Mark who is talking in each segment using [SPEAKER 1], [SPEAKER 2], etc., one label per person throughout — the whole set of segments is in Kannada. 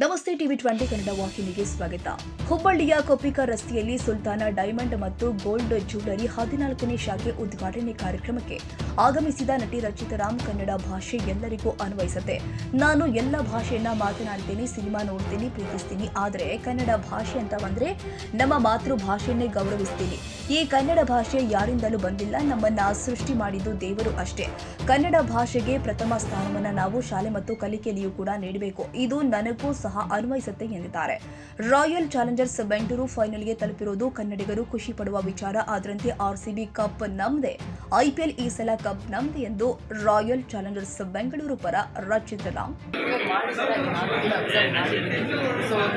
[SPEAKER 1] ನಮಸ್ತೆ ಟಿವಿ 20 ಕನ್ನಡ ವಾಹಿನಿಗೆ ಸ್ವಾಗತ. ಹುಬ್ಬಳ್ಳಿಯ ಕೊಪ್ಪಿಕ ರಸ್ತೆಯಲ್ಲಿ ಸುಲ್ತಾನ ಡೈಮಂಡ್ ಮತ್ತು ಗೋಲ್ಡ್ ಜ್ಯುವೆಲರಿ 14ನೇ ಶಾಖೆ ಉದ್ಘಾಟನೆ ಕಾರ್ಯಕ್ರಮಕ್ಕೆ ಆಗಮಿಸಿದ ನಟಿ ರಚಿತಾ ರಾಮ್. ಕನ್ನಡ ಭಾಷೆ ಎಲ್ಲರಿಗೂ ಅನ್ವಯಿಸುತ್ತೆ. ನಾನು ಎಲ್ಲ ಭಾಷೆಯನ್ನ ಮಾತನಾಡ್ತೀನಿ, ಸಿನಿಮಾ ನೋಡ್ತೀನಿ, ಪ್ರೀತಿಸ್ತೀನಿ. ಆದರೆ ಕನ್ನಡ ಭಾಷೆ ಅಂತ ಬಂದ್ರೆ ನಮ್ಮ ಮಾತೃಭಾಷೆಯನ್ನೇ ಗೌರವಿಸ್ತೀನಿ. ಈ ಕನ್ನಡ ಭಾಷೆ ಯಾರಿಂದಲೂ ಬಂದಿಲ್ಲ, ನಮ್ಮನ್ನ ಸೃಷ್ಟಿ ಮಾಡಿದ್ದು ದೇವರು ಅಷ್ಟೇ. ಕನ್ನಡ ಭಾಷೆಗೆ ಪ್ರಥಮ ಸ್ಥಾನವನ್ನು ನಾವು ಶಾಲೆ ಮತ್ತು ಕಲಿಕೆಯಲ್ಲಿಯೂ ಕೂಡ ನೀಡಬೇಕು. ಇದು ನನಗೂ ಸಹ ಅನ್ವಯಿಸುತ್ತೆ ಎಂದಿದ್ದಾರೆ. ರಾಯಲ್ ಚಾಲೆಂಜರ್ಸ್ ಬೆಂಗಳೂರು ಫೈನಲ್ಗೆ ತಲುಪಿರುವುದು ಕನ್ನಡಿಗರು ಖುಷಿ ಪಡುವ ವಿಚಾರ. ಅದರಂತೆ ಆರ್ಸಿಬಿ ಕಪ್ ನಮ್ದೆ, ಐಪಿಎಲ್ ಈ ಸಲ ಕಪ್ ನಮ್ದೆ ಎಂದು ರಾಯಲ್ ಚಾಲೆಂಜರ್ಸ್ ಬೆಂಗಳೂರು ಪರ ರಚಿತಾ ರಾಮ್.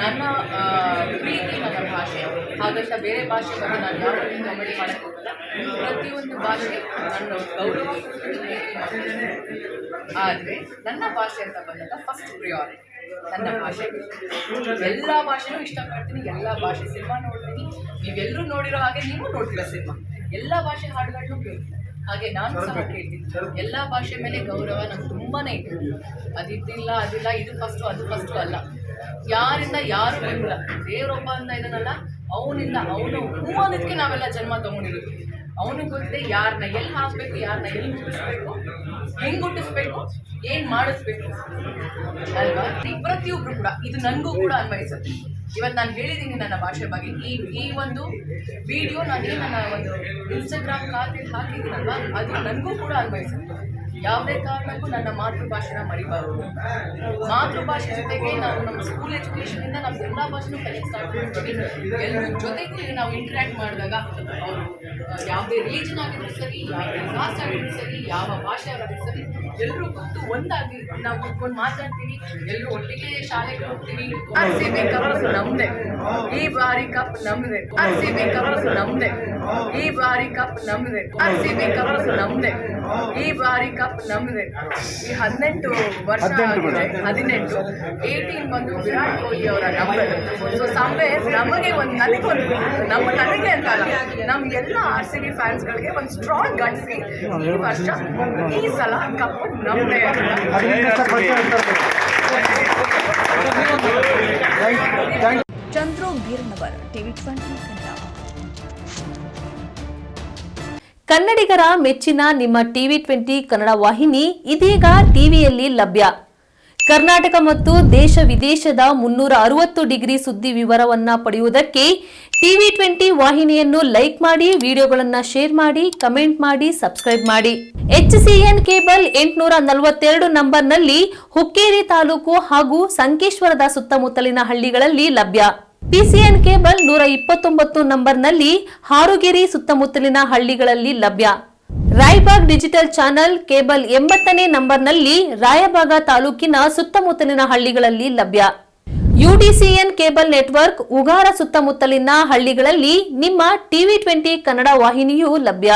[SPEAKER 2] ನನ್ನ ಪ್ರೀತಿ ನನ್ನ ಭಾಷೆ, ಹಾಗಂತ ಬೇರೆ ಭಾಷೆ ಬಗ್ಗೆ ನಾನು ಯಾವ ಕಾಮೆಡಿ ಮಾಡಕ್ಕೆ ಹೋಗಲ್ಲ. ಪ್ರತಿಯೊಂದು ಭಾಷೆ ನನ್ನ ಗೌರವ, ಆದರೆ ನನ್ನ ಭಾಷೆ ಅಂತ ಬಂದಾಗ ಫಸ್ಟ್ ಪ್ರಿಯಾರಿಟಿ ನನ್ನ ಭಾಷೆ. ಎಲ್ಲ ಭಾಷೆನೂ ಇಷ್ಟಪಡ್ತೀನಿ, ಎಲ್ಲ ಭಾಷೆ ಸಿನಿಮಾ ನೋಡ್ತೀನಿ. ನೀವೆಲ್ಲರೂ ನೋಡಿರೋ ಹಾಗೆ ನೀವು ನೋಡ್ತೀರ ಸಿನಿಮಾ, ಎಲ್ಲ ಭಾಷೆ ಹಾಡುಗಳನ್ನು ಕೇಳ್ತೀನಿ. ಹಾಗೆ ನಾನು ಸಹ ಕೇಳ್ತೀನಿ. ಎಲ್ಲ ಭಾಷೆ ಮೇಲೆ ಗೌರವ ನಂಗೆ ತುಂಬಾ ಇದೆ. ಅದಿದ್ದಿಲ್ಲ ಅದಿಲ್ಲ, ಇದು ಫಸ್ಟು ಅದು ಫಸ್ಟು ಅಲ್ಲ. ಯಾರಿಂದ ಯಾರು ಬಂದಿಲ್ಲ, ದೇವರೊಬ್ಬ ಅಂತ ಇದನ್ನಲ್ಲ, ಅವನಿಂದ ಅವನು ಹೂ ಅನ್ನೋದಕ್ಕೆ ನಾವೆಲ್ಲ ಜನ್ಮ ತಗೊಂಡಿರೋದು. ಅವನಿಗೆ ಗೊತ್ತಿದೆ ಯಾರನ್ನ ಎಲ್ಲಿ ಹಾಕಬೇಕು, ಯಾರನ್ನ ಎಲ್ಲಿ ಹುಟ್ಟಿಸ್ಬೇಕು, ಹೆಂಗೆ ಹುಟ್ಟಿಸ್ಬೇಕು, ಏನು ಮಾಡಿಸ್ಬೇಕು ಅಲ್ವಾ. ಪ್ರತಿಯೊಬ್ರು ಕೂಡ ಇದು ನನಗೂ ಕೂಡ ಅನ್ವಯಿಸುತ್ತೆ. ಇವತ್ತು ನಾನು ಹೇಳಿದ್ದೀನಿ ನನ್ನ ಭಾಷೆ ಬಗ್ಗೆ. ಈ ಒಂದು ವಿಡಿಯೋ ನಾನು ನನ್ನ ಒಂದು ಇನ್ಸ್ಟಾಗ್ರಾಮ್ ಖಾತೆಯಲ್ಲಿ ಹಾಕಿದ್ದೀನಲ್ವಾ, ಅದು ನನಗೂ ಕೂಡ ಅನ್ವಯಿಸುತ್ತೆ. ಯಾವುದೇ ಕಾರಣಕ್ಕೂ ನನ್ನ ಮಾತೃಭಾಷೆನ ಮರಿಬಾರದು. ಮಾತೃಭಾಷೆ ಜೊತೆಗೆ ನಾವು ನಮ್ಮ ಸ್ಕೂಲ್ ಎಜುಕೇಷನಿಂದ ನಮ್ಮ ಎಲ್ಲ ಭಾಷೆನೂ ಕಲಿಯಕ್ಕೆ ಸ್ಟಾರ್ಟ್ ಮಾಡ್ತೀವಿ. ಎಲ್ಲರ ಜೊತೆಗೂ ನಾವು ಇಂಟ್ರ್ಯಾಕ್ಟ್ ಮಾಡಿದಾಗ ಅವರು ಯಾವುದೇ ರಿಲಿಜನ್ ಆಗಿದ್ರು ಸರಿ, ಯಾವುದೇ ಕಾಸ್ಟ್ ಆಗಿದ್ರು ಸರಿ, ಯಾವ ಭಾಷೆ ಆಗಿದ್ರು ಸರಿ, ಎಲ್ಲರೂ ಗೊತ್ತು ಒಂದಾಗಿ ನಾವು ಕುತ್ಕೊಂಡು ಮಾತಾಡ್ತೀವಿ. ಎಲ್ಲರೂ ಒಟ್ಟಿಗೆ ಶಾಲೆಗೆ ಹೋಗ್ತೀವಿ. ಆರ್ಸಿಬಿ ಕಪ್ ನಮ್ದೆ, ಈ ಬಾರಿ ಕಪ್ ನಮ್ದೆ. ಆರ್ಸಿಬಿ ಕಪ್ ನಮ್ದೆ, ಈ ಬಾರಿ ಕಪ್ ನಮ್ದೆ. ಆರ್ಸಿಬಿ ಕಪ್ ನಮ್ದೆ, ಈ ಬಾರಿ ಕಪ್ ನಮ್ದೆ. ಈ 18 ವರ್ಷ ಆಗಿದೆ, 18 ಬಂದು ವಿರಾಟ್ ಕೊಹ್ಲಿ ಅವರ ನಂಬರ್. ಸೊ ಸಂವೇರ್ ನಮಗೆ ಒಂದು ನನಗೆ ಅಂತ ಅಲ್ಲ, ನಮ್ಮ ಎಲ್ಲ ಆರ್ಸಿಬಿ ಫ್ಯಾನ್ಸ್ಗಳಿಗೆ ಒಂದು ಸ್ಟ್ರಾಂಗ್ ಗಟ್ ಫೀಲ್. ಈ ವರ್ಷ ಈ ಸಲ ಕಪ್ ನಮ್ದೆ.
[SPEAKER 1] ಚಂದ್ರು ಬೀರನವರ್, ಟಿವಿ 20 ಕನ್ನಡ.
[SPEAKER 3] ಕನ್ನಡಿಗರ ಮೆಚ್ಚಿನ ನಿಮ್ಮ ಟಿವಿ 20 ಕನ್ನಡ ವಾಹಿನಿ ಇದೀಗ ಟಿವಿಯಲ್ಲಿ ಲಭ್ಯ. ಕರ್ನಾಟಕ ಮತ್ತು ದೇಶ ವಿದೇಶದ 360 ಡಿಗ್ರಿ ಸುದ್ದಿ ವಿವರವನ್ನ ಪಡೆಯುವುದಕ್ಕೆ ಟಿವಿ 20 ವಾಹಿನಿಯನ್ನು ಲೈಕ್ ಮಾಡಿ, ವಿಡಿಯೋಗಳನ್ನು ಶೇರ್ ಮಾಡಿ, ಕಮೆಂಟ್ ಮಾಡಿ, ಸಬ್ಸ್ಕ್ರೈಬ್ ಮಾಡಿ. HCN ಕೇಬಲ್ 842 ನಂಬರ್ನಲ್ಲಿ ಹುಕ್ಕೇರಿ ತಾಲೂಕು ಹಾಗೂ ಸಂಕೇಶ್ವರದ ಸುತ್ತಮುತ್ತಲಿನ ಹಳ್ಳಿಗಳಲ್ಲಿ ಲಭ್ಯ. PCN ಕೇಬಲ್ 129 ನಂಬರ್ನಲ್ಲಿ ಹಾರುಗೆರೆ ಸುತ್ತಮುತ್ತಲಿನ ಹಳ್ಳಿಗಳಲ್ಲಿ ಲಭ್ಯ. ರಾಯಬಾಗ್ ಡಿಜಿಟಲ್ ಚಾನೆಲ್ ಕೇಬಲ್ 80ನೇ ನಂಬರ್ನಲ್ಲಿ ರಾಯಬಾಗ ತಾಲೂಕಿನ ಸುತ್ತಮುತ್ತಲಿನ ಹಳ್ಳಿಗಳಲ್ಲಿ ಲಭ್ಯ. UDCN ಕೇಬಲ್ ನೆಟ್ವರ್ಕ್ ಉಗಾರ ಸುತ್ತಮುತ್ತಲಿನ ಹಳ್ಳಿಗಳಲ್ಲಿ ನಿಮ್ಮ ಟಿವಿ 20 ಕನ್ನಡ ವಾಹಿನಿಯೂ ಲಭ್ಯ.